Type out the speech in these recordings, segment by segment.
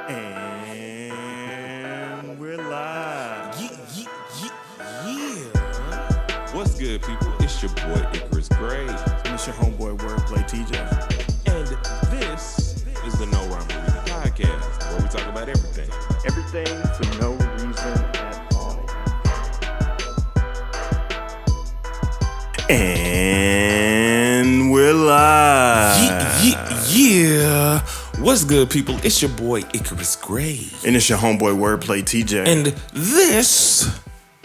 And we're live. Yeah. What's good, people? It's your boy Icarus Gray. And it's your homeboy Wordplay TJ. And this is the No Rhyme or Reason podcast, where we talk about everything. Everything for no reason at all. And we're live. Yeah. What's good, people? It's your boy Icarus Gray. And it's your homeboy Wordplay TJ. And this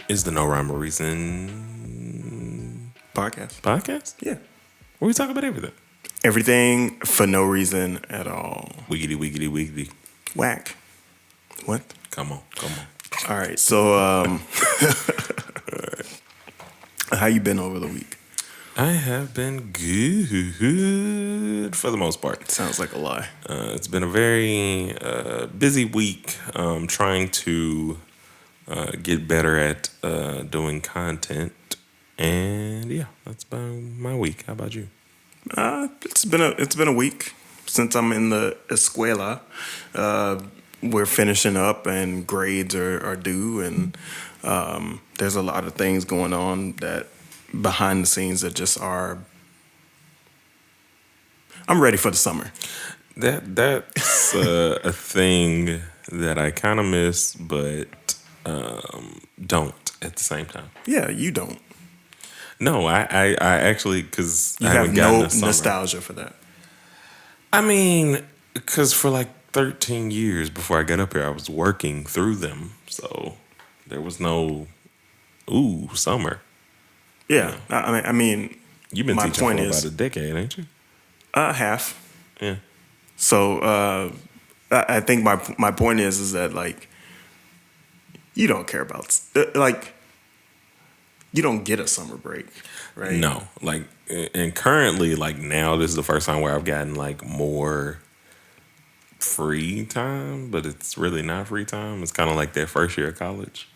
is the No Rhyme or Reason podcast. Yeah. Where we talk about everything. Everything for no reason at all. Wiggity. Whack. What? Come on. All right. So, how you been over the week? I have been good for the most part. Sounds like a lie. It's been a very busy week trying to get better at doing content. And yeah, that's been my week. How about you? It's been a week since I'm in the escuela. We're finishing up and grades are due, and there's a lot of things going on that behind the scenes that just are. I'm ready for the summer. That's a thing that I kind of miss, but don't at the same time. Yeah, you don't. No, I actually, because You I have haven't gotten no the summer. nostalgia for that. I mean, because for like 13 years before I got up here, I was working through them, so there was no summer. Yeah, I mean, You've been my teaching point for is- about a decade, ain't you? half. Yeah. So I think my point is that like you don't care about like you don't get a summer break, right? No, like, and currently, like now, this is the first time where I've gotten like more free time, but it's really not free time. It's kind of like that first year of college,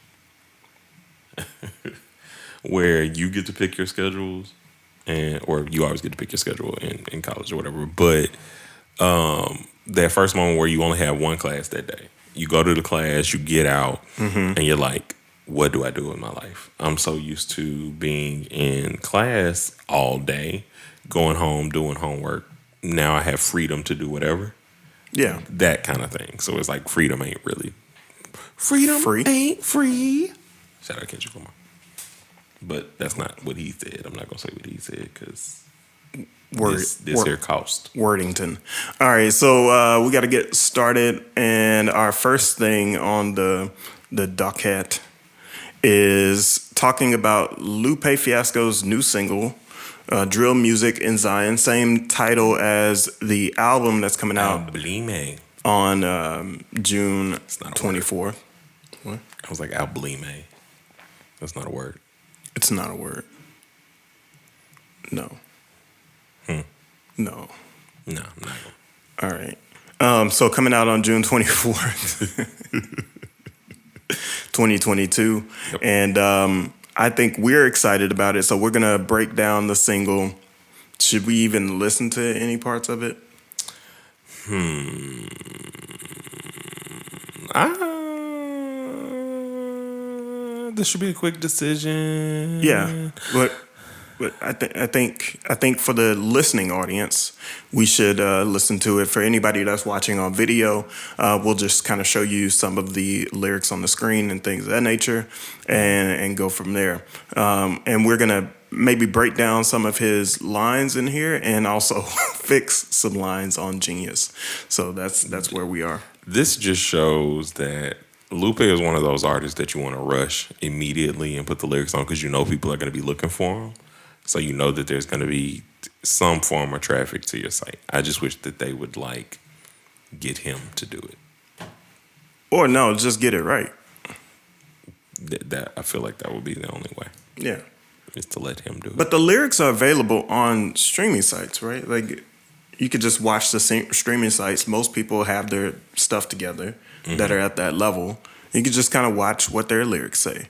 where you get to pick your schedules, or you always get to pick your schedule in college or whatever. But that first moment where you only have one class that day, you go to the class, you get out, and you're like, what do I do with my life? I'm so used to being in class all day, going home, doing homework. Now I have freedom to do whatever. Yeah. That kind of thing. So it's like freedom ain't really. Freedom Free? ain't free. Shout out Kendrick Lamar. But that's not what he said. I'm not going to say what he said because this here cost. Wordington. All right, so we got to get started, and our first thing on the docket is talking about Lupe Fiasco's new single, Drill Music in Zion, same title as the album that's coming out Alblime. on June not a 24th. What? I was like, Alblime. That's not a word. It's not a word. No. No. No, I'm not going. All right. So coming out on June 24th, 2022. Yep. And I think we're excited about it. So we're going to break down the single. Should we even listen to any parts of it? This should be a quick decision. Yeah. But I think for the listening audience, we should listen to it. For anybody that's watching on video, we'll just kind of show you some of the lyrics on the screen and things of that nature, and go from there. And we're gonna maybe break down some of his lines in here, and also fix some lines on Genius. So that's where we are. This just shows that Lupe is one of those artists that you want to rush immediately and put the lyrics on because you know people are going to be looking for them. So you know that there's going to be some form of traffic to your site. I just wish that they would like get him to do it. Or no, just get it right. That I feel like that would be the only way. Yeah. Is to let him do it. But the lyrics are available on streaming sites, right? Like you could just watch the streaming sites. Most people have their stuff together that are at that level. You could just kind of watch what their lyrics say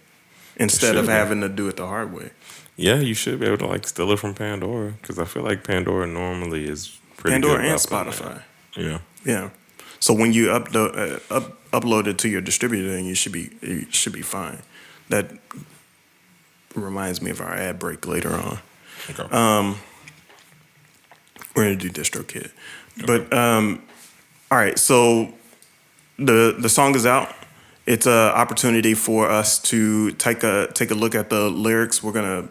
instead of having to do it the hard way. Yeah, you should be able to like steal it from Pandora because I feel like Pandora normally is pretty Pandora good and about Spotify. that. Yeah. Yeah. So when you upload it to your distributor, then you should be fine. That reminds me of our ad break later on. Okay. We're gonna do DistroKid, but all right. So the song is out. It's an opportunity for us to take a look at the lyrics. We're gonna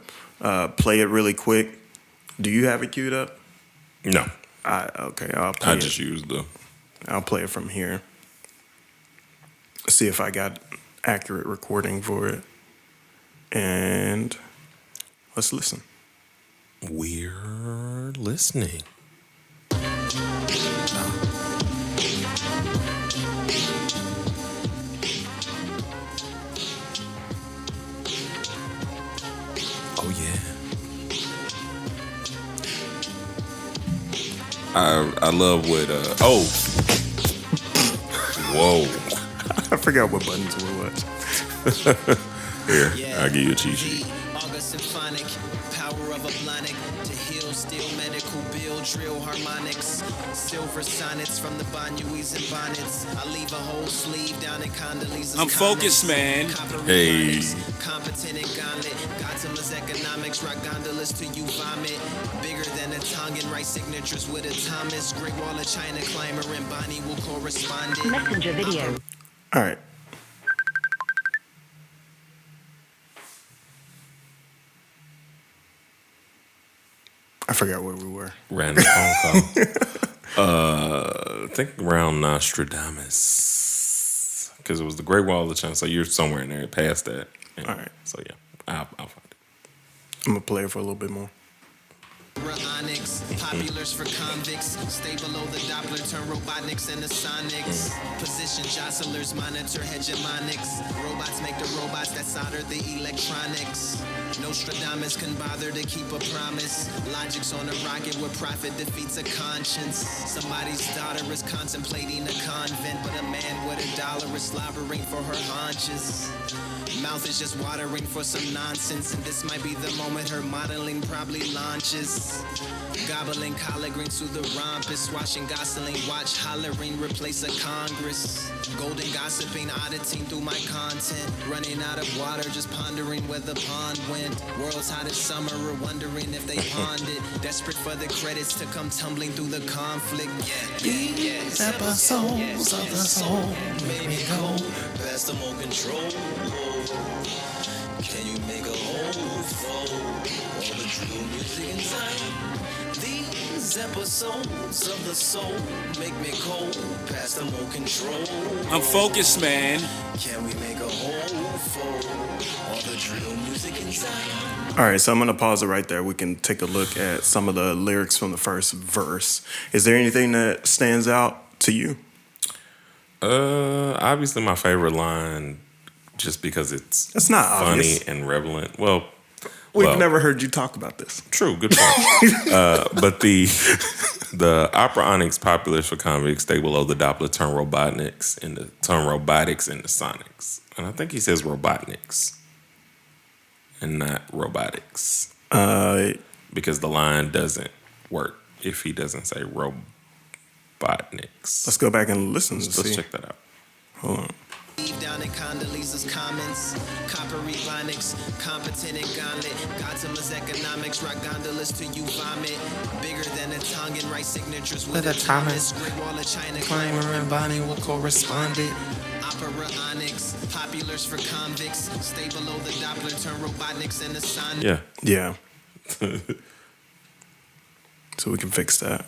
play it really quick. Do you have it queued up? No. Okay. I'll play I just used the. I'll play it from here. See if I got accurate recording for it. And let's listen. We're listening. Oh yeah. I love what whoa. I forgot what buttons were what. Here, I'll give you a cheat sheet. August symphonic, power of a blonic to heal steel medical bill drill harmonics, silver sonnets from the Banyuis and bonnets. I leave a whole sleeve down in Condoleezza's. I'm focused, man. Hey. Competent and gauntlet, Gotama's economics, rock gondolas till you vomit. Bigger than a tongue and write signatures with a Thomas. Great Wall of China climber and Bonnie will correspond. Messenger video. All right. I forgot where we were. Random phone call. I think around Nostradamus. Because it was the Great Wall of China. So you're somewhere in there past that. Yeah. All right. So yeah, I'll find it. I'm gonna play it for a little bit more. Onyx, populars for convicts, stay below the Doppler, turn robotnics into sonics. Position jostlers, monitor hegemonics. Robots make the robots that solder the electronics. Nostradamus can bother to keep a promise. Logic's on a rocket where profit defeats a conscience. Somebody's daughter is contemplating a convent, but a man with $1 is slobbering for her haunches. Mouth is just watering for some nonsense, and this might be the moment her modeling probably launches. Gobbling collard greens through the rompus, watching Gosling watch hollering replace a Congress. Golden gossiping, auditing through my content, running out of water, just pondering where the pond went. World's hottest summer, or wondering if they pawned it. Desperate for the credits to come tumbling through the conflict. These episodes of the soul make me go past the more control. Can you make a hole for all the true music inside? These episodes of the soul make me cold past the more control. I'm focused, man. Can we make a hole for all the true music inside? All right, so I'm gonna pause it right there. We can take a look at some of the lyrics from the first verse. Is there anything that stands out to you? Obviously my favorite line, just because it's not funny obvious. and relevant. Well, We've never heard you talk about this. true, good point. But the opera onyx populars for convicts stay below the Doppler, turn robotics into sonics, and I think he says robotnics and not robotics, because the line doesn't work if he doesn't say robotnics. Let's go back and listen. Let's check that out. Hold on. Down in Condoleezza's comments, coppery phonics, competent and gauntlet. Gotama's economics, rock gondolas till you vomit. Bigger than a tongue and write signatures with a Thomas. Great Wall of China climber and Bonnie will correspond it. Opera onyx, populars for convicts. Stay below the Doppler, turn robotnics into sonic. Yeah. Yeah. So we can fix that.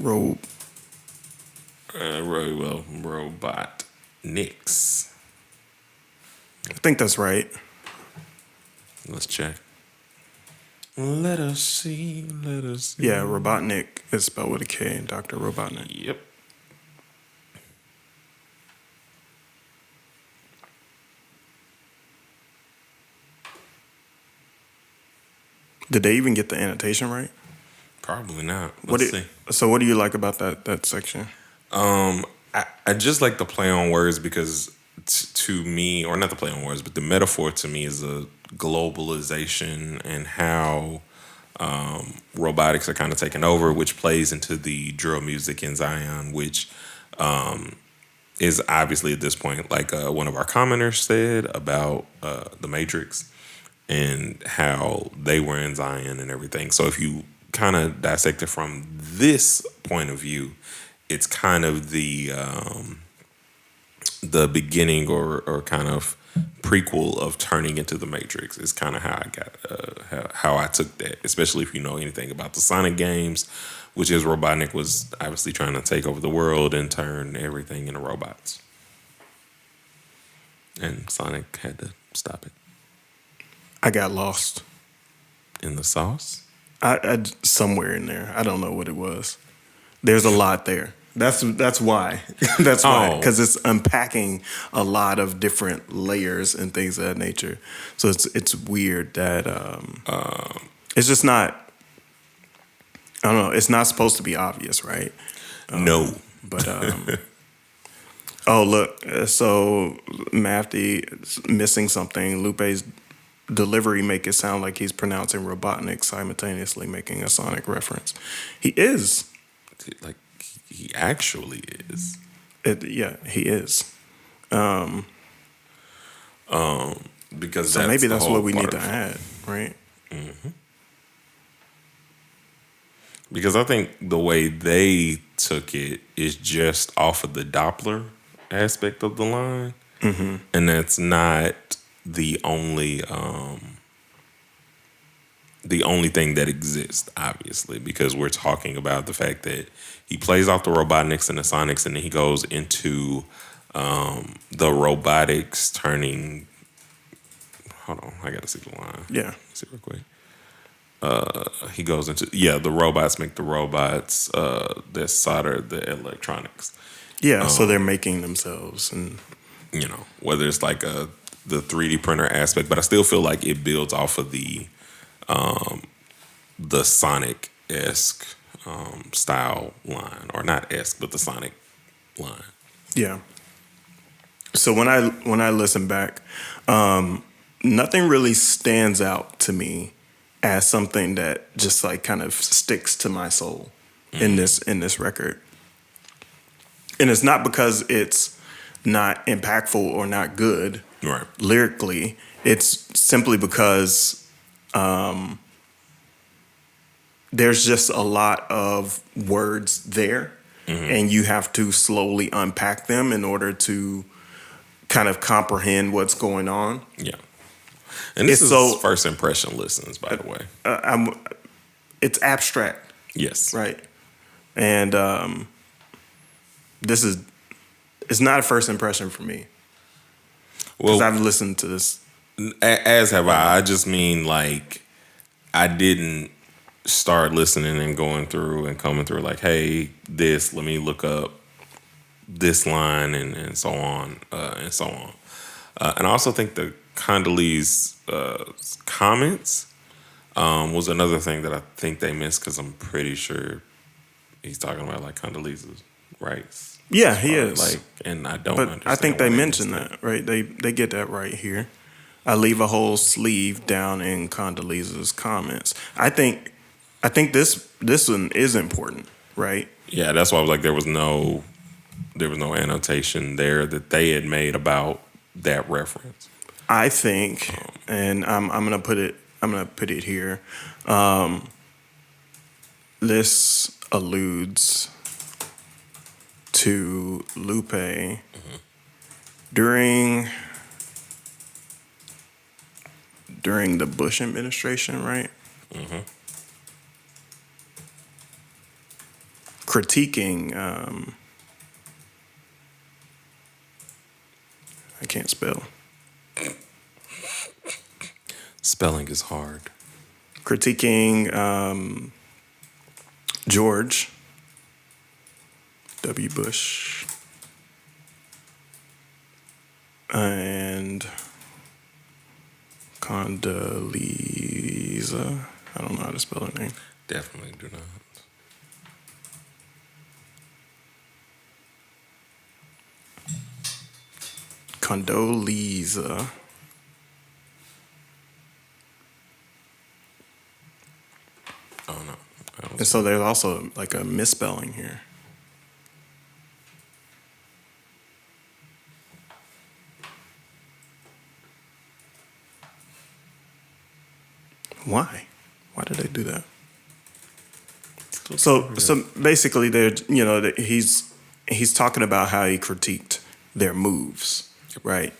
Robotniks. I think that's right. Let's check. Let us see. Yeah, Robotnik is spelled with a K, Dr. Robotnik. Yep. Did they even get the annotation right? Probably not. What Let's see. So what do you like about that section? I just like the play on words because to me, or not the play on words, but the metaphor to me is a globalization and how robotics are kind of taking over, which plays into the drill music in Zion, which is obviously at this point, like one of our commenters said about the Matrix and how they were in Zion and everything. So if you kind of dissect it from this point of view, it's kind of the beginning or kind of prequel of turning into the Matrix. Is kind of how I got how I took that, especially if you know anything about the Sonic games, which is Robotnik was obviously trying to take over the world and turn everything into robots, and Sonic had to stop it. I got lost In the sauce? I somewhere in there. I don't know what it was. There's a lot there. That's why. That's why. Oh. Because it's unpacking a lot of different layers and things of that nature. So it's weird that it's just not. I don't know. It's not supposed to be obvious, right? No. But oh look, so Mafty is missing something. Lupe's delivery make it sound like he's pronouncing Robotnik simultaneously making a Sonic reference. He is. Like he actually is. Yeah, he is. Because So maybe that's what we need to add, right? Because I think the way they took it is just off of the Doppler aspect of the line, and that's not the only thing that exists. Obviously, because we're talking about the fact that he plays off the Robotniks and the Sonics, and then he goes into the robotics turning. Hold on, I gotta see the line. Yeah. Let's see real quick. He goes into the robots make the robots that solder the electronics. Yeah, so they're making themselves, and You know, whether it's like the 3D printer aspect, but I still feel like it builds off of the Sonic-esque style line, or not esque, but the Sonic line. yeah. So when I listen back, nothing really stands out to me as something that just like kind of sticks to my soul in this record. And it's not because it's not impactful or not good Right. lyrically. It's simply because there's just a lot of words there, and you have to slowly unpack them in order to kind of comprehend what's going on. Yeah. And this It's is so- first impression listens, by the way. It's abstract, Yes. right? And it's not a first impression for me, because Well, I've listened to this. as have I. I just mean like I didn't start listening and going through and coming through like, hey, let me look up this line and so on and so on. And I also think the Condoleezza comments was another thing that I think they missed, because I'm pretty sure he's talking about like Condoleezza's rights. Yeah, he is. Like, and I don't But understand I think why they missed mention that, right? They get that right here. I leave a whole sleeve down in Condoleezza's comments. I think this one is important, right? Yeah, that's why I was like, there was no annotation there that they had made about that reference. I think, and I'm gonna put it here. This alludes to Lupe during the Bush administration, right? Critiquing. I can't spell. Spelling is hard. Critiquing George W. Bush and Condoleezza. I don't know how to spell her name. Definitely do not. Condoleezza. And so there's also like a misspelling here. Why? Why did they do that? So basically, he's talking about how he critiqued their moves, right?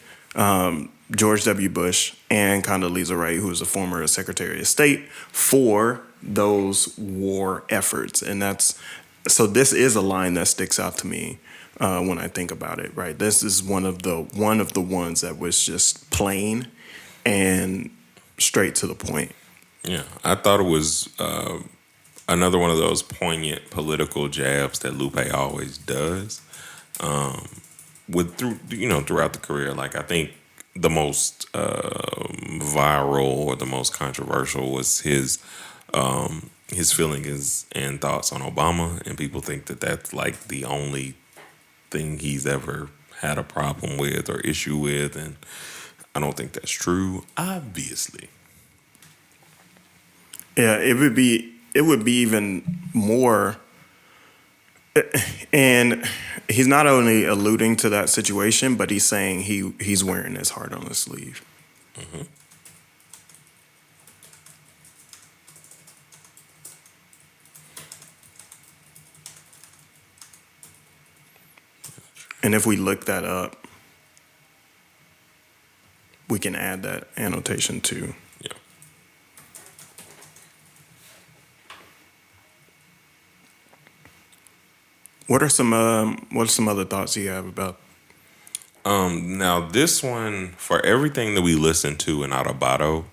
George W. Bush and Condoleezza Rice, who was a former Secretary of State, for those war efforts, and this is a line that sticks out to me when I think about it, right? This is one of the ones that was just plain and straight to the point. Yeah, I thought it was another one of those poignant political jabs that Lupe always does. Throughout the career, like I think the most viral or the most controversial was his feelings and thoughts on Obama, and people think that that's like the only thing he's ever had a problem with or issue with, and I don't think that's true, obviously. Yeah, it would be even more. And he's not only alluding to that situation, but he's saying he's wearing his heart on his sleeve. Mm-hmm. And if we look that up, we can add that annotation too. Yeah. What are some other thoughts you have about? Now this one, for everything that we listen to in Autobotto,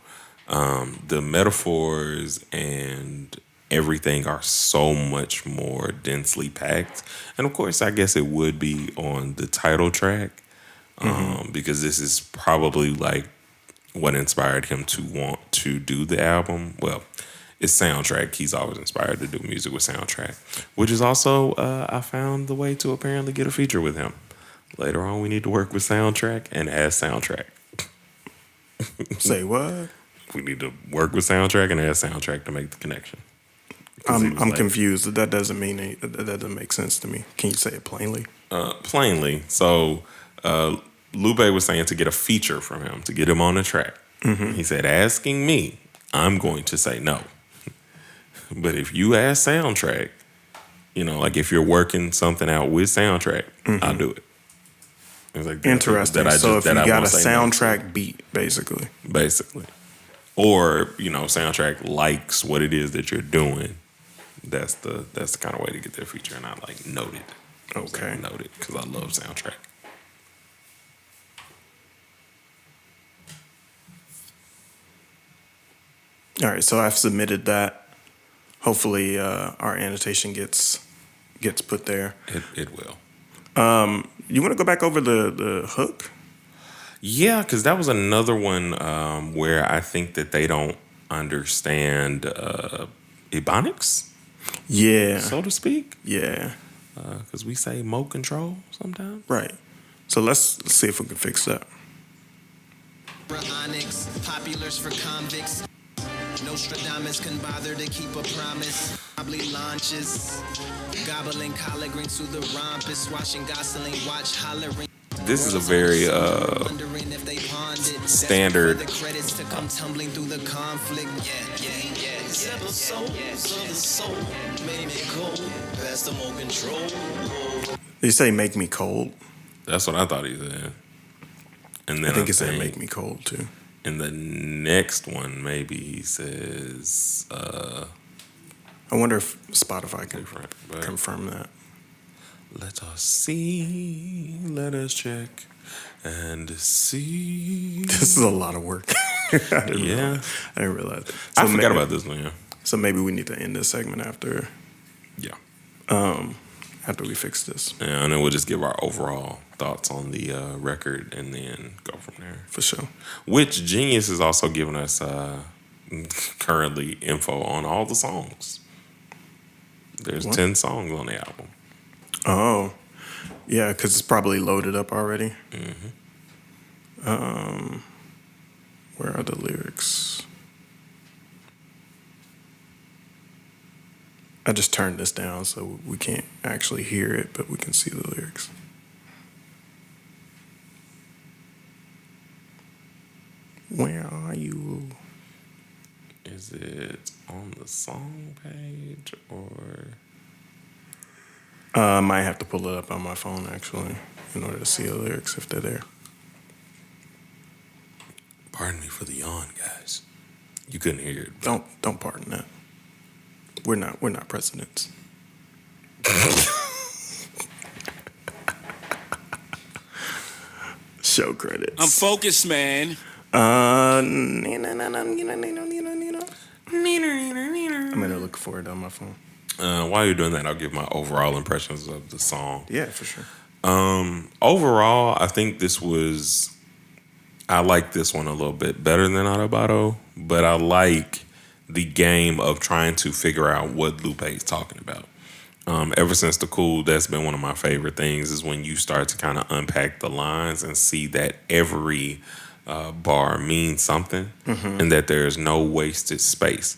the metaphors and everything are so much more densely packed. And of course, I guess it would be on the title track, because this is probably like what inspired him to want to do the album. Well, it's soundtrack. He's always inspired to do music with soundtrack, which is also, I found the way to apparently get a feature with him. Later on, we need to work with soundtrack and add soundtrack. Say what? We need to work with soundtrack and add soundtrack to make the connection. I'm confused. That doesn't mean that doesn't make sense to me. Can you say it plainly? Plainly. So Lupe was saying to get a feature from him, to get him on the track. Mm-hmm. He said, asking me, I'm going to say no. But if you ask soundtrack, like if you're working something out with soundtrack, I'll do it. It's like interesting. So if you got a soundtrack beat, basically. Or, soundtrack likes what it is that you're doing. That's the kind of way to get their feature, and I like noted. Okay. Noted, because I love soundtrack. All right, so I've submitted that. Hopefully, our annotation gets put there. It will. You want to go back over the hook? Yeah, because that was another one where I think that they don't understand Ebonics, so to speak. Yeah. Because we say mo control sometimes. Right. So let's see if we can fix that. Onyx, populars for convicts. Nostradamus can bother to keep a promise. Probably launches. Gobbling collard greens through the rompus. Watching Gosling watch hollering. This is a very standard. The credits to come tumbling through the conflict. Yeah. Episodes of the soul made me cold, past the more control. Did you say make me cold? That's what I thought he said. And then I think he said make me cold too. In the next one, maybe he says. I wonder if Spotify can confirm that. Let us see. Let us check and see. This is a lot of work. I didn't realize. So I forgot about this one. Yeah. So maybe we need to end this segment after. Yeah. After we fix this. Yeah, and then we'll just give our overall thoughts on the record and then go from there. For sure. Which Genius is also giving us currently info on all the songs. There's 10 songs on the album. Oh, yeah, because it's probably loaded up already. Mm-hmm. Where are the lyrics? I just turned this down so we can't actually hear it, but we can see the lyrics. Where are you? Is it on the song page or? I might have to pull it up on my phone actually in order to see the lyrics if they're there. Pardon me for the yawn, guys. You couldn't hear it. Don't pardon that. We're not presidents. Show credits. I'm focused, man. I'm gonna look for it on my phone. While you're doing that, I'll give my overall impressions of the song. Yeah, for sure. Overall, I think I like this one a little bit better than Autobotto, but I like the game of trying to figure out what Lupe is talking about. Ever since the Cool, that's been one of my favorite things, is when you start to kind of unpack the lines and see that every bar means something, and that there's no wasted space.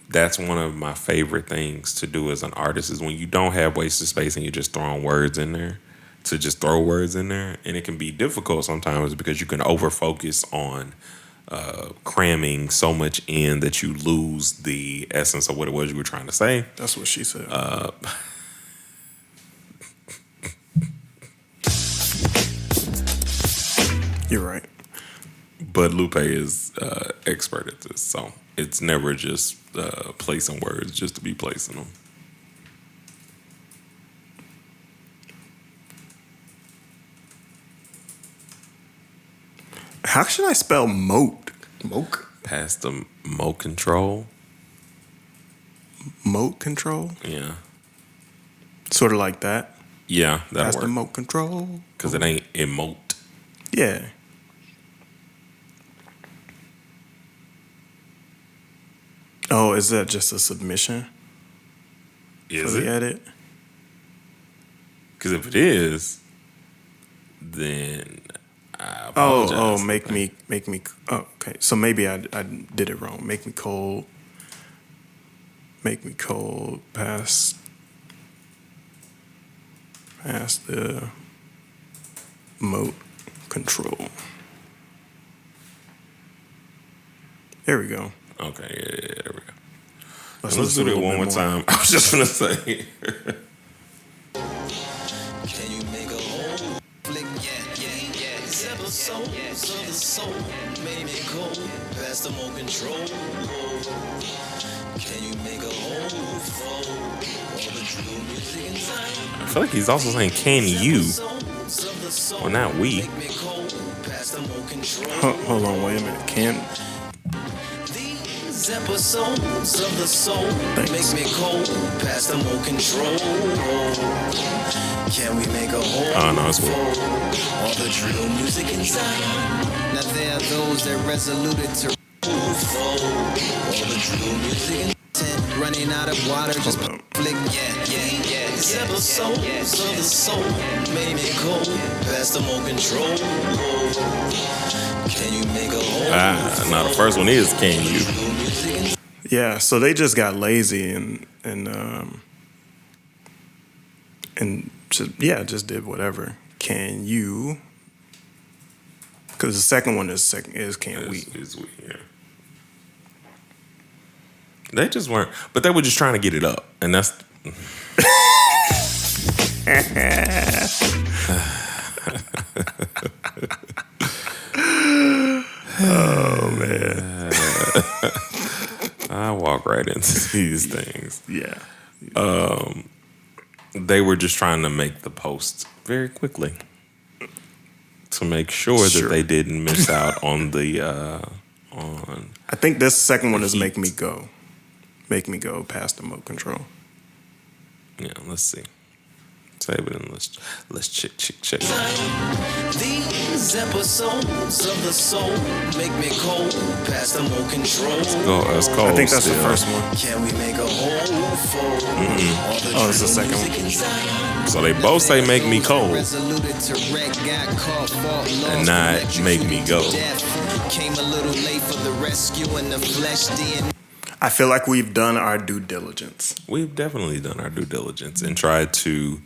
That's one of my favorite things to do as an artist, is when you don't have wasted space and you're just throwing words in there to just throw words in there. And it can be difficult sometimes because you can over focus on cramming so much in that you lose the essence of what it was you were trying to say. That's what she said. You're right. But Lupe is expert at this, so it's never just placing words just to be placing them. How should I spell moat? Moat? Past the moat control. Moat control? Yeah. Sort of like that. Yeah, that'll Past work. the moat control. Because it ain't emote. Yeah. Oh, is that just a submission Is for the it? edit? Because if it is, then I Oh, apologize. make me. Oh, okay. So maybe I did it wrong. Make me cold past the moat control. There we go. Okay, yeah, there we go. Let's Let's do listen a it little one more bit time. I was just gonna say. Can you make a whole flick? Yeah. These episodes of the soul made me cold past the more control. Can you make a whole fold? All the true music inside. I feel like he's also saying, "Can you?" Well, not we. Make me cold past the more control. Hold on, wait a minute. These episodes of the soul Thanks. make me cold past the more control. Can we make a whole Oh, no, it's weird. all the true music inside? Now there are those that resoluted to Fold all the true music tent, running out of water, just Hold up. flick. These episodes of the soul made me cold past the more control. Can you make a whole Now the first one is, "Can you?" true music inside? Yeah, so they just got lazy and just did whatever. Can you? Because the second one is can we? Is we? Yeah. They just weren't, but they were just trying to get it up, and that's. Oh man, I walk right into these things. yeah. They were just trying to make the post very quickly to make sure Sure. that they didn't miss out on the on. I think this second one is Heat. make me go past the remote control. Yeah, let's see. Save it and let's check. These episodes of the soul make me cold past the more control. Go, that's cold. I think that's still. the first one. Can we make a whole fold? Oh, it's the second one. So they both say make me cold. Resoluted to wreck, got caught, fought, lost, And not make me go. Death came a little late for the rescue and the flesh DNA. I feel like we've done our due diligence. We've definitely done our due diligence and tried to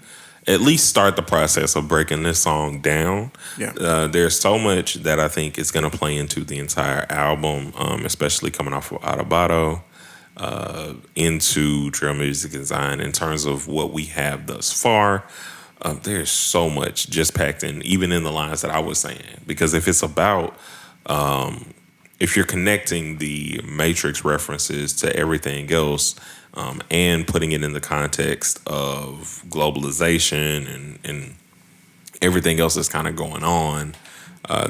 at least start the process of breaking this song down. Yeah. There's so much that I think is going to play into the entire album, especially coming off of Autobotto, into Drill Music Design in terms of what we have thus far. There's so much just packed in, even in the lines that I was saying. Because if it's about, if you're connecting the Matrix references to everything else, and putting it in the context of globalization and everything else that's kind of going on,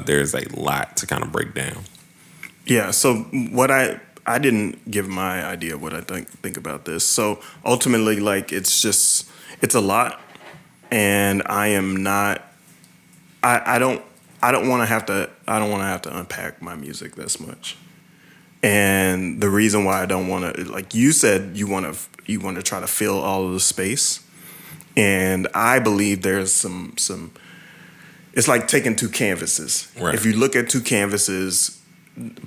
there's a lot to kind of break down. Yeah. So what I didn't give my idea of what I think about this. So ultimately, like it's a lot, and I am not. I don't want to have to. I don't want to have to unpack my music this much. And the reason why I don't want to, like you said, you want to try to fill all of the space, and I believe there's some. It's like taking two canvases. Right. If you look at two canvases,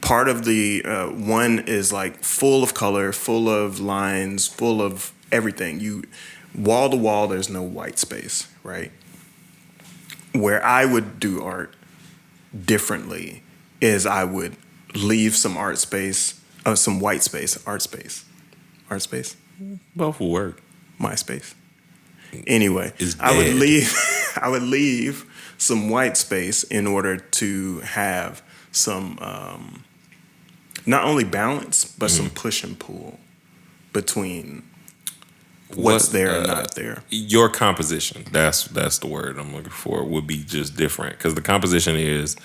part of the one is like full of color, full of lines, full of everything. You wall to wall, there's no white space, right? Where I would do art differently is I would leave some art space, some white space, art space. Both will work. MySpace. Anyway, Is I would dead. leave some white space in order to have some not only balance but some push and pull between what's there and not there. Your composition, that's the word I'm looking for, would be just different. Because the composition is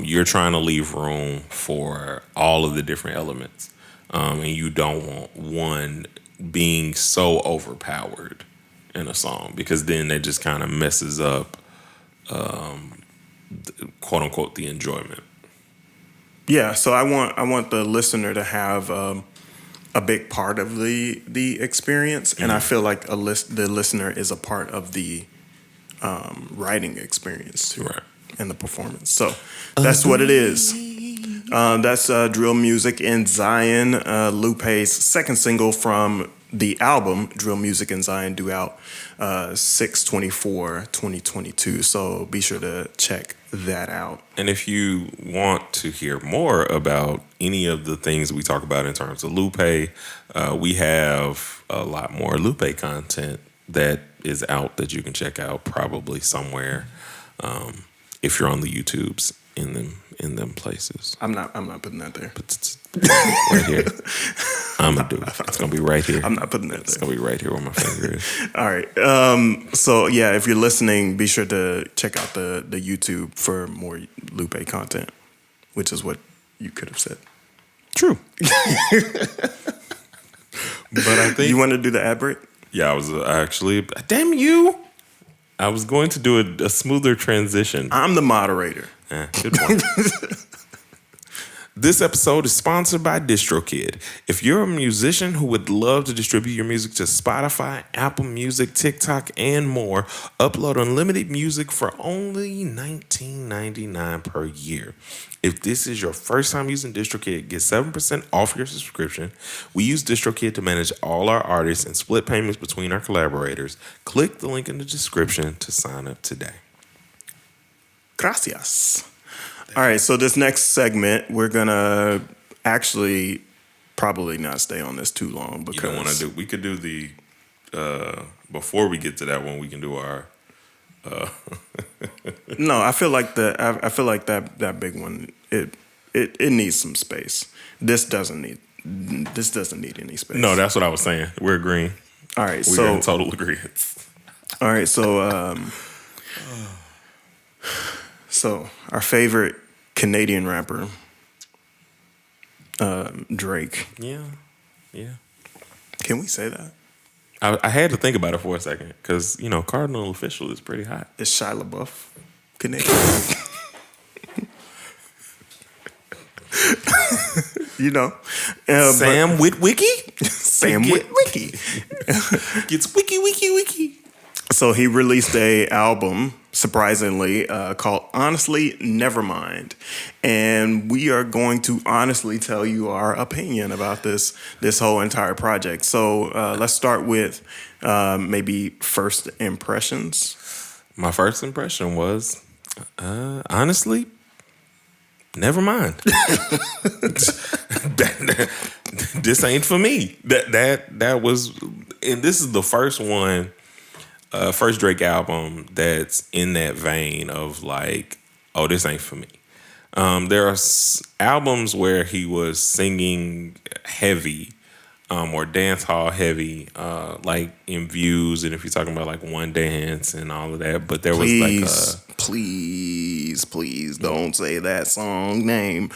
you're trying to leave room for all of the different elements. And you don't want one being so overpowered in a song, because then that just kind of messes up, quote unquote, the enjoyment. Yeah, so I want the listener to have a big part of the experience, and I feel like the listener is a part of the writing experience too, Right. and the performance. So that's what it is. That's Drill Music in Zion, Lupe's second single from the album Drill Music in Zion, due out 6/24/2022. So be sure to check that out. And if you want to hear more about any of the things we talk about in terms of Lupe, we have a lot more Lupe content that is out that you can check out probably somewhere, if you're on the YouTubes in them places. I'm not putting that there. But it's right here. I'm gonna do it. It's gonna be right here. I'm not putting that It's there. gonna be right here where my finger is. All right. So yeah, if you're listening, be sure to check out the YouTube for more Lupe content, which is what you could have said. True. But I think You want to do the ad break? I was actually, damn you. I was going to do a smoother transition. I'm the moderator. Good one. This episode is sponsored by DistroKid. If you're a musician who would love to distribute your music to Spotify, Apple Music, TikTok, and more, upload unlimited music for only $19.99 per year. If this is your first time using DistroKid, get 7% off your subscription. We use DistroKid to manage all our artists and split payments between our collaborators. Click the link in the description to sign up today. Gracias. All right, so this next segment, we're gonna actually probably not stay on this too long because You don't want to do. We could do the before we get to that one. We can do our. No, I feel like that big one. It needs some space. This doesn't need any space. No, that's what I was saying. We're agreeing. All right, We're so in total agreement. all right, so our favorite Canadian rapper, Drake. Yeah. Can we say that? I had to think about it for a second because Cardinal Official is pretty hot. It's Shia LaBeouf, Canadian. Sam Witwicky Sam Witwicky. gets wiki. So he released a album surprisingly, called Honestly Nevermind. And we are going to honestly tell you our opinion about this whole entire project. So let's start with maybe first impressions. My first impression was, honestly, never mind. This ain't for me. That was, and this is the first one, first Drake album that's in that vein of like, oh, this ain't for me. There are albums where he was singing heavy, or dance hall heavy, like in Views, and if you're talking about like One Dance and all of that. But there was like please don't say that song name.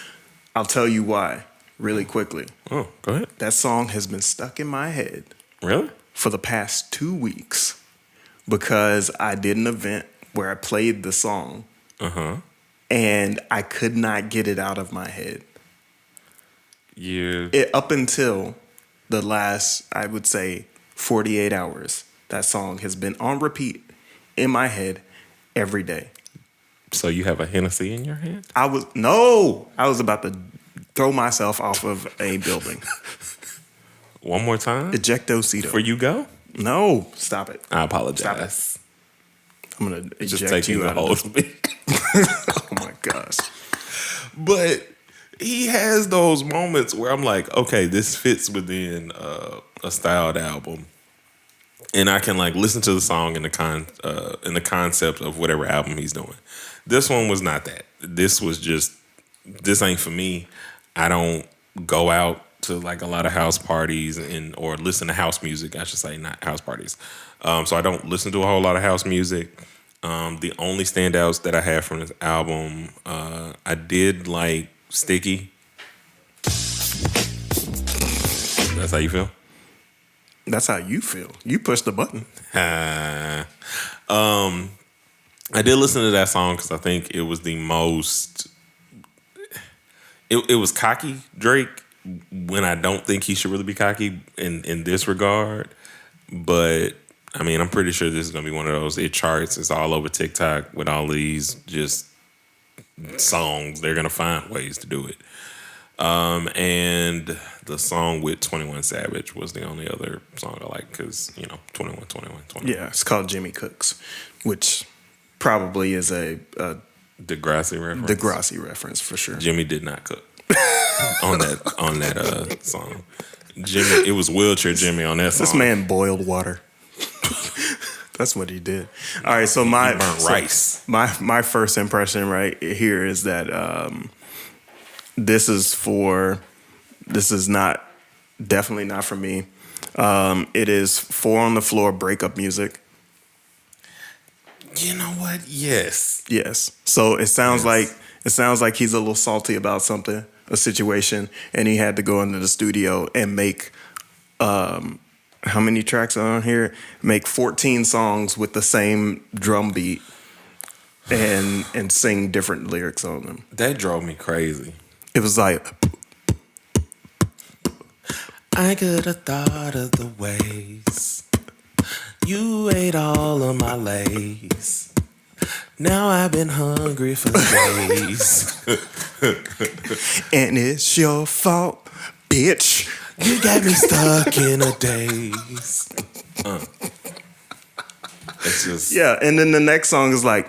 I'll tell you why really quickly. Oh, go ahead. That song has been stuck in my head Really? for the past 2 weeks because I did an event where I played the song and I could not get it out of my head. Yeah. Up until the last, I would say, 48 hours, that song has been on repeat in my head every day. So you have a Hennessy in your hand? I was about to throw myself off of a building. One more time? Ejectocito. Before you go? No, stop it. I apologize. Stop it. I'm going to Just eject taking you the out whole of this. speak. Oh my gosh. But he has those moments where I'm like, okay, this fits within a styled album, and I can like listen to the song in the concept of whatever album he's doing. This one was not that. This was just, this ain't for me. I don't go out to like a lot of house parties or listen to house music. I should say, not house parties. So I don't listen to a whole lot of house music. The only standouts that I have from this album, I did like Sticky. That's how you feel? That's how you feel. You pushed the button. I did listen to that song because I think it was the most. It was cocky Drake when I don't think he should really be cocky in this regard. But I mean, I'm pretty sure this is gonna be one of those. It charts. It's all over TikTok with all these just songs. They're gonna find ways to do it. And the song with 21 Savage was the only other song I like because, 21. Yeah, it's called Jimmy Cooks, which probably is a Degrassi reference. Degrassi reference for sure. Jimmy did not cook on that song. Jimmy, it was wheelchair Jimmy on that song. This man boiled water. That's what he did. All right, so my burnt rice. My first impression right here is that this is definitely not for me. It is 4 on the floor breakup music. You know what? Yes. Yes. So it sounds like he's a little salty about something, a situation, and he had to go into the studio and make how many tracks are on here? Make 14 songs with the same drum beat and sing different lyrics on them. That drove me crazy. It was like, I could have thought of the ways you ate all of my lace. Now I've been hungry for days. and it's your fault, bitch. You got me stuck in a daze. It's just, Yeah, and then the next song is like,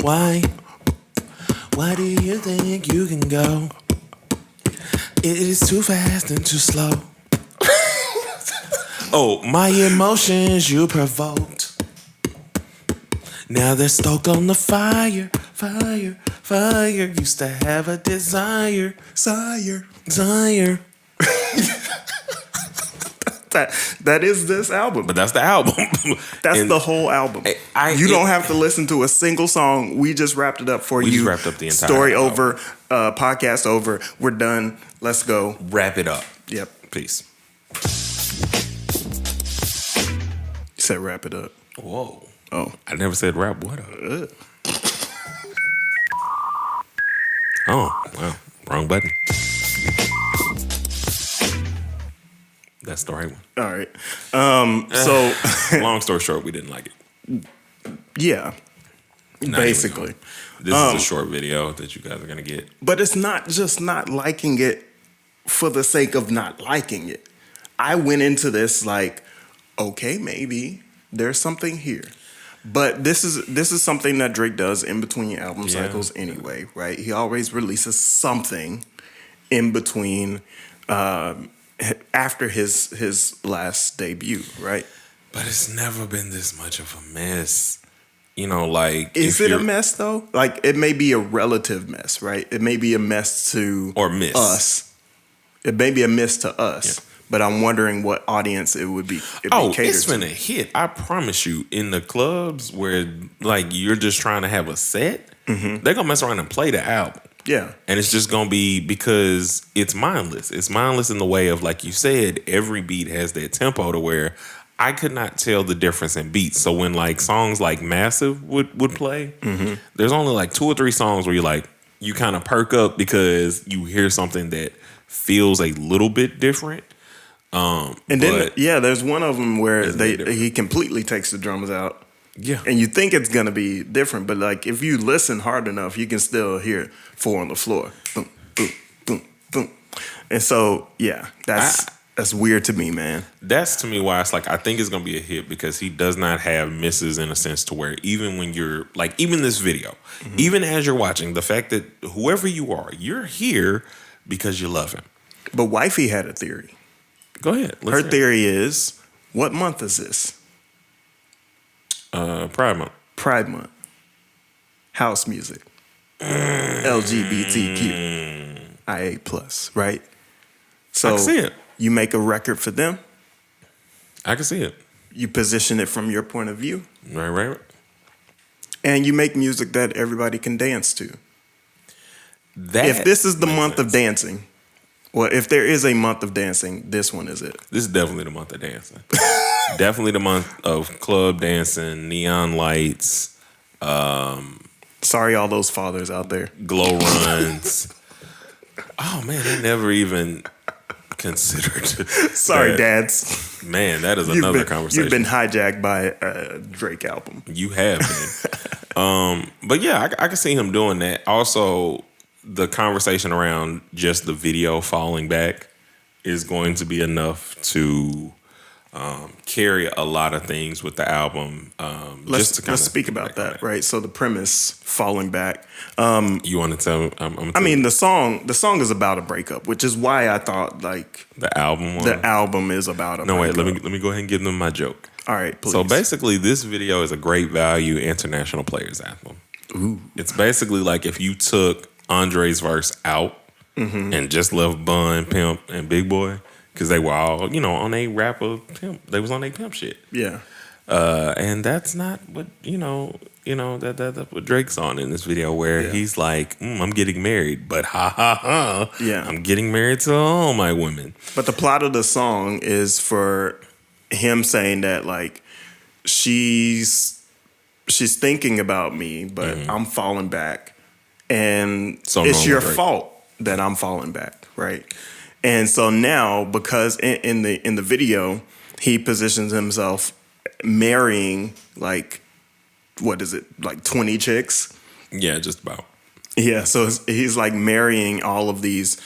why do you think you can go? It is too fast and too slow. Oh, my emotions you provoked. Now they're stoked on the fire. Used to have a desire. Desire. That is this album. But that's the album. That's And the whole album. You don't have to listen to a single song. We just wrapped it up for you. We just wrapped up the entire story album. over, podcast over. We're done. Let's go. Wrap it up. Yep. Peace. You said wrap it up. Whoa. Oh. I never said wrap what up. Oh, wow. Wrong button. That's the right one. All right. So Long story short, we didn't like it. yeah, Not basically. even this is a short video that you guys are gonna get. But it's not just not liking it for the sake of not liking it. I went into this like, okay, maybe there's something here. But this is something that Drake does in between album cycles anyway, right? He always releases something in between after his last debut, right? But it's never been this much of a mess. You know, like Is it a mess though? Like it may be a relative mess, right? It may be a mess to or miss us. It may be a miss to us, but I'm wondering what audience it would be. It's been a hit. I promise you. In the clubs where like you're just trying to have a set, they're gonna mess around and play the album. Yeah, and it's just gonna be because it's mindless. It's mindless in the way of, like you said, every beat has that tempo to where I could not tell the difference in beats. So when like songs like Massive would play, there's only like 2 or 3 songs where you kind of perk up because you hear something that feels a little bit different. And then there's one of them where he completely takes the drums out. Yeah, and you think it's gonna be different, but like if you listen hard enough, you can still hear 4 on the floor, boom, boom, boom, boom. And so that's weird to me, man. That's to me why it's like I think it's gonna be a hit because he does not have misses in a sense to where even when you're like even this video, even as you're watching, the fact that whoever you are, you're here because you love him. But Wifey had a theory. Go ahead. Her theory is, what month is this? Pride Month. Pride Month. House music. LGBTQ. IA+, right? So I can see it. You make a record for them. I can see it. You position it from your point of view. Right. And you make music that everybody can dance to. That if this is the makes month sense. of dancing, well, if there is a month of dancing, this one is it. This is definitely the month of dancing. Definitely the month of club dancing, neon lights. Sorry, all those fathers out there. Glow runs. Oh man, I never even considered. Sorry, that. dads. Man, that is another conversation. You've been hijacked by a Drake album. You have been. But yeah, I can see him doing that. Also, the conversation around just the video falling back is going to be enough to carry a lot of things with the album. Let's speak about that, right? So the premise, falling back. You want to tell? I mean, the song is about a breakup, which is why I thought like the album. The album is about a breakup. Wait. Let me go ahead and give them my joke. All right, please. So basically, this video is a great value international players anthem. Ooh. It's basically like if you took Andre's verse out and just left Bun, Pimp, and Big Boy. Because they were all, on a rapper pimp. They was on a pimp shit. Yeah. And that's not what, that's what Drake's on in this video where he's like, I'm getting married, but yeah, I'm getting married to all my women. But the plot of the song is for him saying that, like, she's thinking about me, but I'm falling back. And so it's your fault that I'm falling back, right? And so now, because in the video, he positions himself marrying like, what is it, like 20 chicks? Yeah, just about. Yeah, so he's like marrying all of these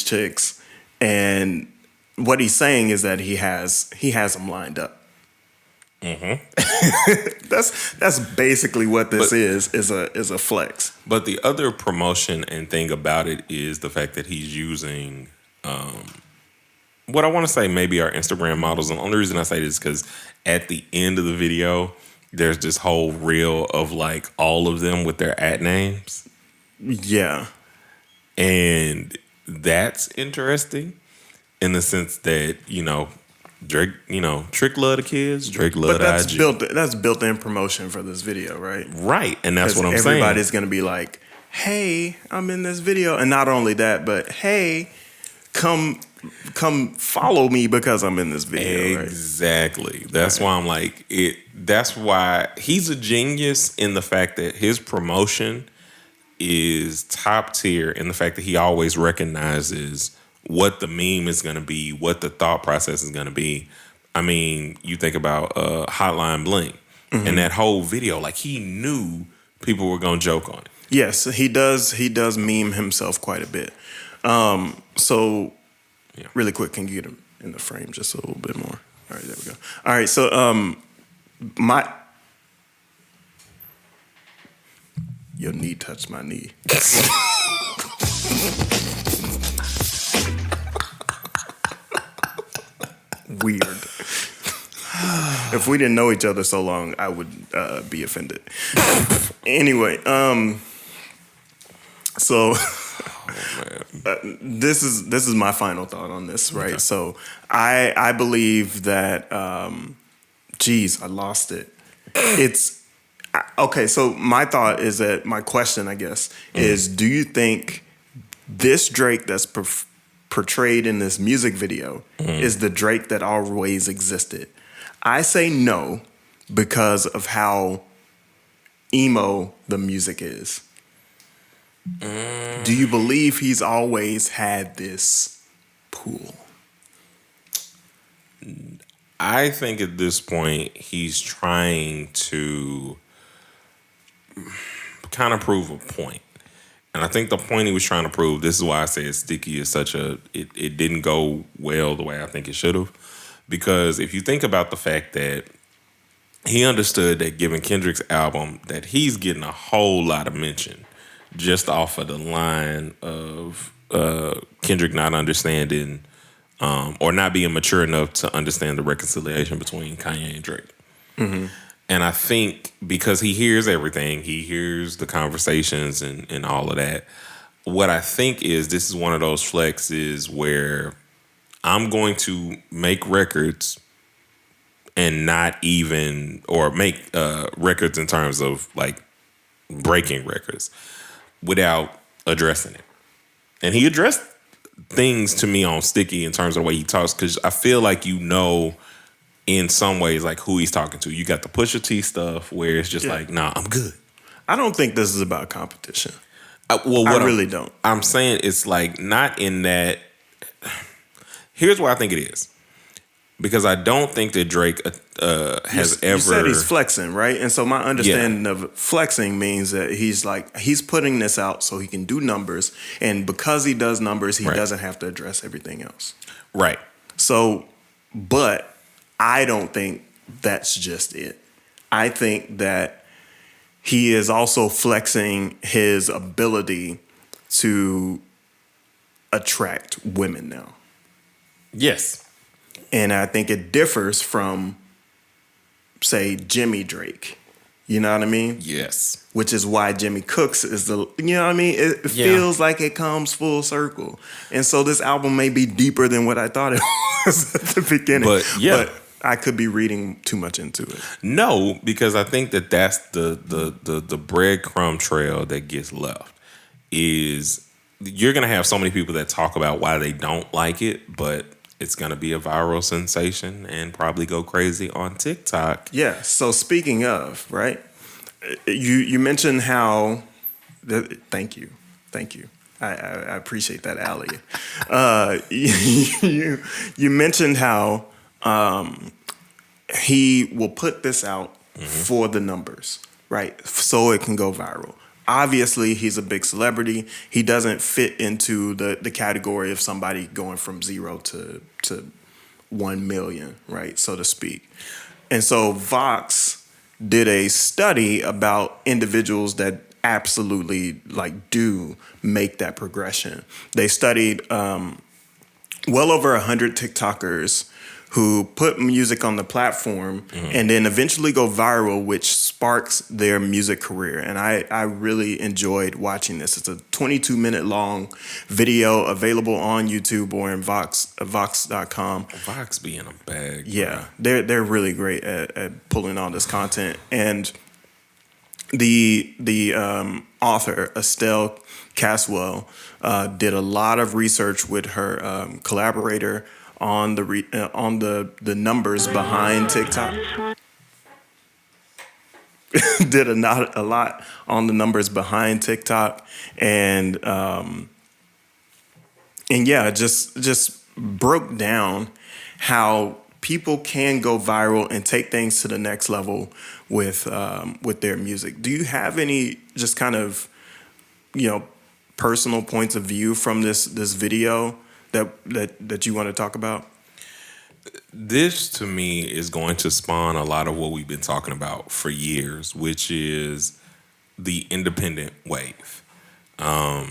chicks, and what he's saying is that he has them lined up. That's basically what this is a flex. But the other promotion and thing about it is the fact that he's using. What I want to say maybe our Instagram models, and the only reason I say this is because at the end of the video, there's this whole reel of like all of them with their @ names. Yeah. And that's interesting in the sense that, Drake, Trick love the kids, Drake love the IG. That's built-in promotion for this video, right? Right, and that's what I'm saying. Everybody's going to be like, hey, I'm in this video. And not only that, but hey, come follow me because I'm in this video. Exactly. Right? That's why I'm like it. That's why he's a genius in the fact that his promotion is top tier in the fact that he always recognizes what the meme is going to be, what the thought process is going to be. I mean, you think about Hotline Bling and that whole video. Like, he knew people were going to joke on it. Yes, he does. He does meme himself quite a bit. So, Yeah. really quick, can you get him in the frame just a little bit more? All right, there we go. All right, so your knee touched my knee. Weird. If we didn't know each other so long, I would be offended. Anyway, so this is my final thought on this, right? Okay. So I believe that. I lost it. It's okay. So my thought is that my question, I guess, is: do you think this Drake that's portrayed in this music video is the Drake that always existed? I say no, because of how emo the music is. Do you believe he's always had this pool? I think at this point he's trying to kind of prove a point. And I think the point he was trying to prove, this is why I say Sticky is such a, it didn't go well the way I think it should have. Because if you think about the fact that he understood that given Kendrick's album, that he's getting a whole lot of mention just off of the line of Kendrick not understanding or not being mature enough to understand the reconciliation between Kanye and Drake. Mm-hmm. And I think because he hears everything, he hears the conversations and all of that, what I think is this is one of those flexes where I'm going to make records and not even, or make records in terms of like breaking records without addressing it. And he addressed things to me on Sticky in terms of the way he talks, because I feel like in some ways like who he's talking to. You got the Pusha T stuff where it's just like, nah, I'm good. I don't think this is about competition. I really don't. I'm saying it's like not in that. Here's why I think it is. Because I don't think that Drake has ever. You said he's flexing, right? And so my understanding of flexing means that he's putting this out so he can do numbers, and because he does numbers, he doesn't have to address everything else. Right. So, but I don't think that's just it. I think that he is also flexing his ability to attract women now. Yes. And I think it differs from, say, Jimmy Drake. You know what I mean? Yes. Which is why Jimmy Cooks is the, you know what I mean? It feels like it comes full circle. And so this album may be deeper than what I thought it was at the beginning. But I could be reading too much into it. No, because I think that that's the breadcrumb trail that gets left. Is you're going to have so many people that talk about why they don't like it, but it's going to be a viral sensation and probably go crazy on TikTok. Yeah. So speaking of, right, you mentioned how, thank you. I appreciate that, Allie. You mentioned how he will put this out for the numbers, right? So it can go viral. Obviously, he's a big celebrity. He doesn't fit into the category of somebody going from 0 to 1 million, right, so to speak. And so Vox did a study about individuals that absolutely do make that progression. They studied well over 100 TikTokers who put music on the platform and then eventually go viral, which sparks their music career. And I really enjoyed watching this. It's a 22-minute long video available on YouTube or in Vox.com. Vox be in a bag. Yeah, they're really great at pulling all this content. And the author, Estelle Caswell, did a lot of research with her collaborator on the numbers behind TikTok. Did a lot on the numbers behind TikTok, and And yeah, just broke down how people can go viral and take things to the next level with their music. Do you have any just kind of, personal points of view from this video that you want to talk about? This to me is going to spawn a lot of what we've been talking about for years, which is the independent wave. A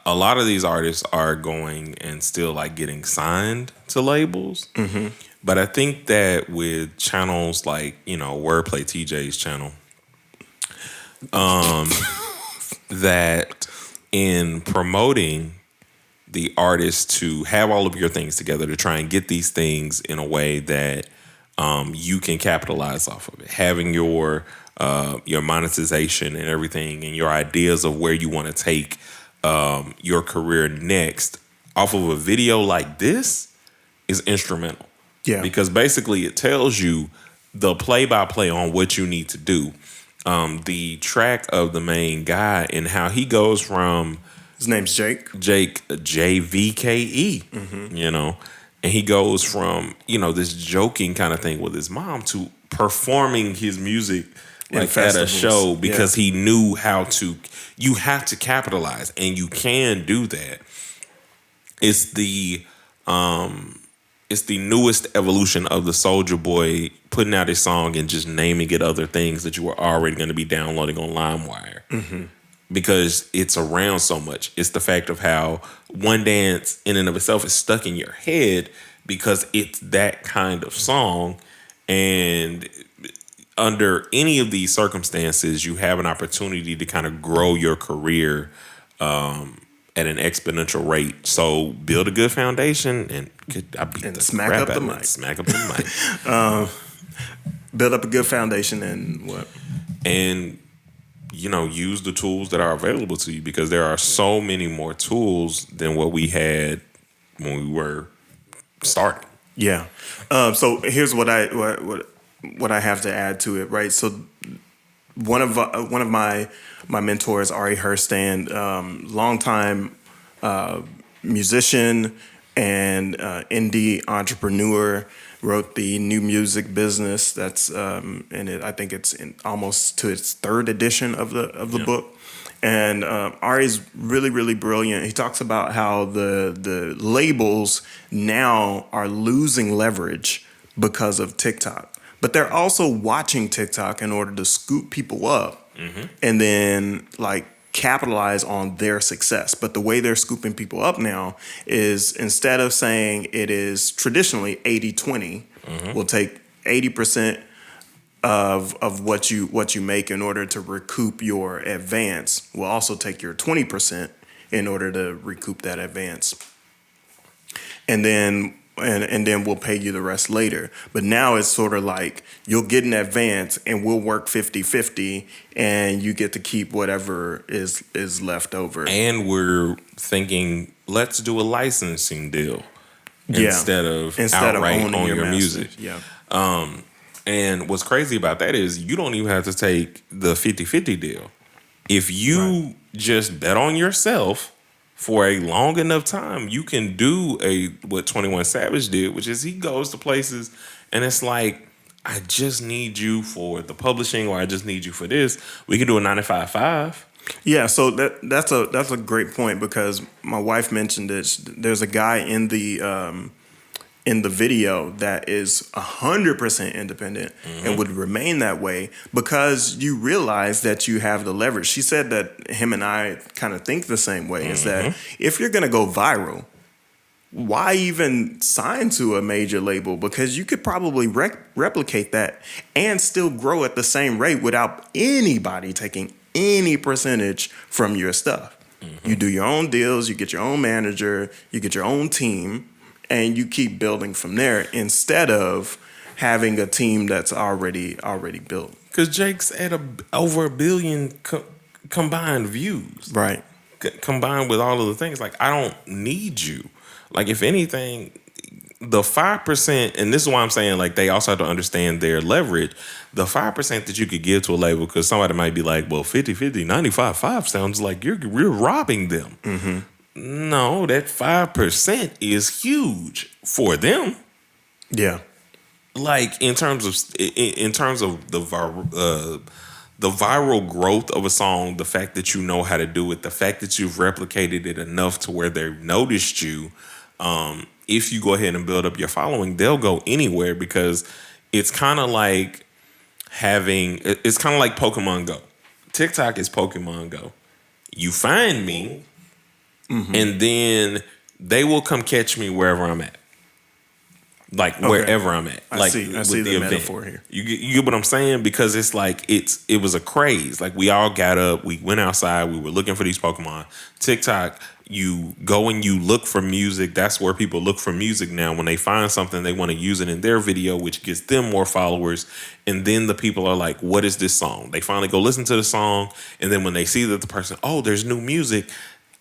lot of these artists are going and still like getting signed to labels. Mm-hmm. But I think that with channels like, Wordplay TJ's channel, that in promoting the artist to have all of your things together to try and get these things in a way that you can capitalize off of it, having your monetization and everything and your ideas of where you want to take your career next off of a video like this is instrumental. Yeah. Because basically it tells you the play-by-play on what you need to do. The track of the main guy and how he goes from... His name's Jake, JVKE, and he goes from, this joking kind of thing with his mom to performing his music like at a show because he knew you have to capitalize and you can do that. It's the newest evolution of the Soulja Boy putting out a song and just naming it other things that you were already going to be downloading on LimeWire. Mm-hmm. Because it's around so much. It's the fact of how one dance in and of itself is stuck in your head because it's that kind of song. And under any of these circumstances, you have an opportunity to kind of grow your career at an exponential rate. So build a good foundation and smack up the mic. Smack up the mic. Build up a good foundation and what? And use the tools that are available to you because there are so many more tools than what we had when we were starting. Yeah. So here's what I have to add to it, right? So one of my mentors, Ari Herstand, longtime musician and indie entrepreneur, wrote the New Music Business. That's I think it's almost to its third edition of the book. And Ari's really, really brilliant. He talks about how the labels now are losing leverage because of TikTok, but they're also watching TikTok in order to scoop people up and then capitalize on their success. But the way they're scooping people up now is instead of saying it is traditionally 80-20, we'll take 80% of what you make in order to recoup your advance. We'll also take your 20% in order to recoup that advance. And then we'll pay you the rest later. But now it's sort of like you'll get an advance and we'll work 50-50 and you get to keep whatever is left over. And we're thinking, let's do a licensing deal instead of outright on your music. Yeah. And what's crazy about that is you don't even have to take the 50-50 deal. If you just bet on yourself for a long enough time, you can do what 21 Savage did, which is he goes to places and it's like, I just need you for the publishing or I just need you for this. We can do a 95.5. Yeah, so that's a great point because my wife mentioned this. There's a guy in the video that is 100% independent and would remain that way because you realize that you have the leverage. She said that him and I kind of think the same way, is that if you're going to go viral, why even sign to a major label? Because you could probably replicate that and still grow at the same rate without anybody taking any percentage from your stuff. You do your own deals, you get your own manager, you get your own team, and you keep building from there instead of having a team that's already built. Because Jake's at over 1 billion combined views. Right. Combined with all of the things. Like, I don't need you. Like, if anything, the 5%, and this is why I'm saying, like, they also have to understand their leverage. The 5% that you could give to a label, because somebody might be like, well, 50-50, 95-5 sounds like you're robbing them. No, that 5% is huge for them. Yeah. Like in terms of the viral growth of a song, the fact that you know how to do it, the fact that you've replicated it enough to where they've noticed you. If you go ahead and build up your following, they'll go anywhere because it's kind of like it's kind of like Pokemon Go. TikTok is Pokemon Go. You find me, and then they will come catch me wherever I'm at. Like wherever I'm at. I see the metaphor here. You get what I'm saying? Because it's like it was a craze. Like we all got up, we went outside, we were looking for these Pokemon. TikTok, you go and you look for music. That's where people look for music now. When they find something, they want to use it in their video, which gets them more followers. And then the people are like, what is this song? They finally go listen to the song. And then when they see that the person, oh, there's new music,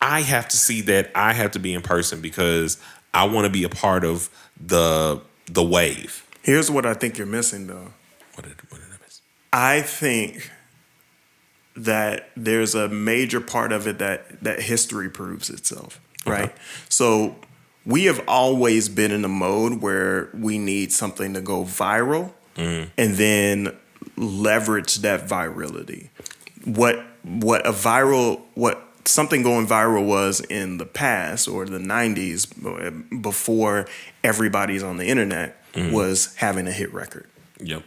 I have to see that. I have to be in person because I want to be a part of the wave. Here's what I think you're missing, though. What did I miss? I think that there's a major part of it that history proves itself, right? Okay. So we have always been in a mode where we need something to go viral and then leverage that virality. What something going viral was in the past or the 90s before everybody's on the internet was having a hit record. Yep.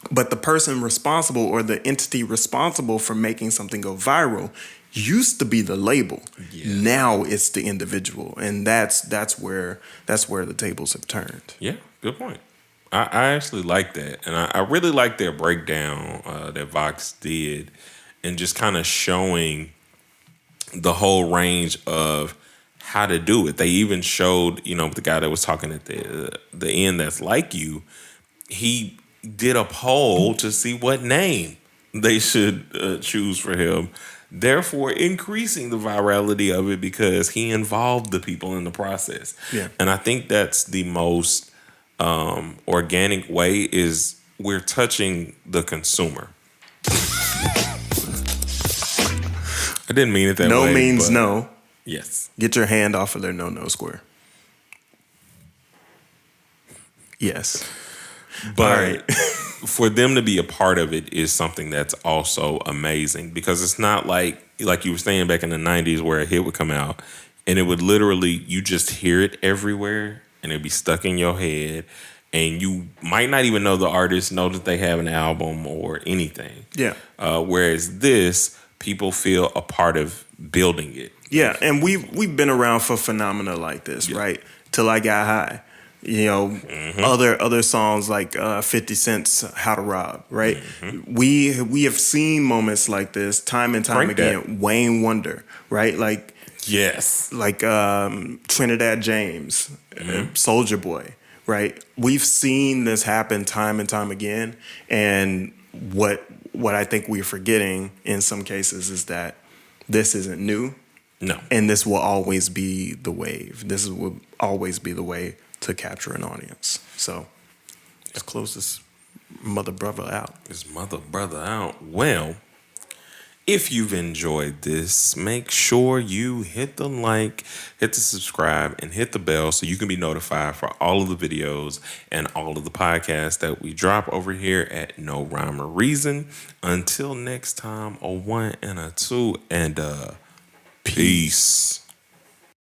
But the person responsible or the entity responsible for making something go viral used to be the label. Yeah. Now it's the individual, and that's where the tables have turned. Yeah, good point. I actually like that, and I really like their breakdown that Vox did, and just kind of showing the whole range of how to do it. They even showed, the guy that was talking at the end that's like you, he did a poll to see what name they should choose for him, therefore increasing the virality of it because he involved the people in the process. Yeah. And I think that's the most organic way is we're touching the consumer. I didn't mean it that way. No means no. Yes. Get your hand off of their no square. Yes. But for them to be a part of it is something that's also amazing because it's not like you were saying back in the 90s where a hit would come out and it would literally, you just hear it everywhere and it'd be stuck in your head and you might not even know the artist, know that they have an album or anything. Yeah. Whereas this, people feel a part of building it. Yeah, and we've been around for phenomena like this, right? Till I Got High. Other songs like 50 Cent's How to Rob, right? We have seen moments like this time and time again. That. Wayne Wonder, right? Like yes, like Trinidad James, Soulja Boy, right? We've seen this happen time and time again, and what I think we're forgetting in some cases is that this isn't new. No. And this will always be the wave. Will always be the way to capture an audience. So let's close this mother brother out. Well, if you've enjoyed this, make sure you hit the like, hit the subscribe, and hit the bell so you can be notified for all of the videos and all of the podcasts that we drop over here at No Rhyme or Reason. Until next time, a 1 and a 2 and peace.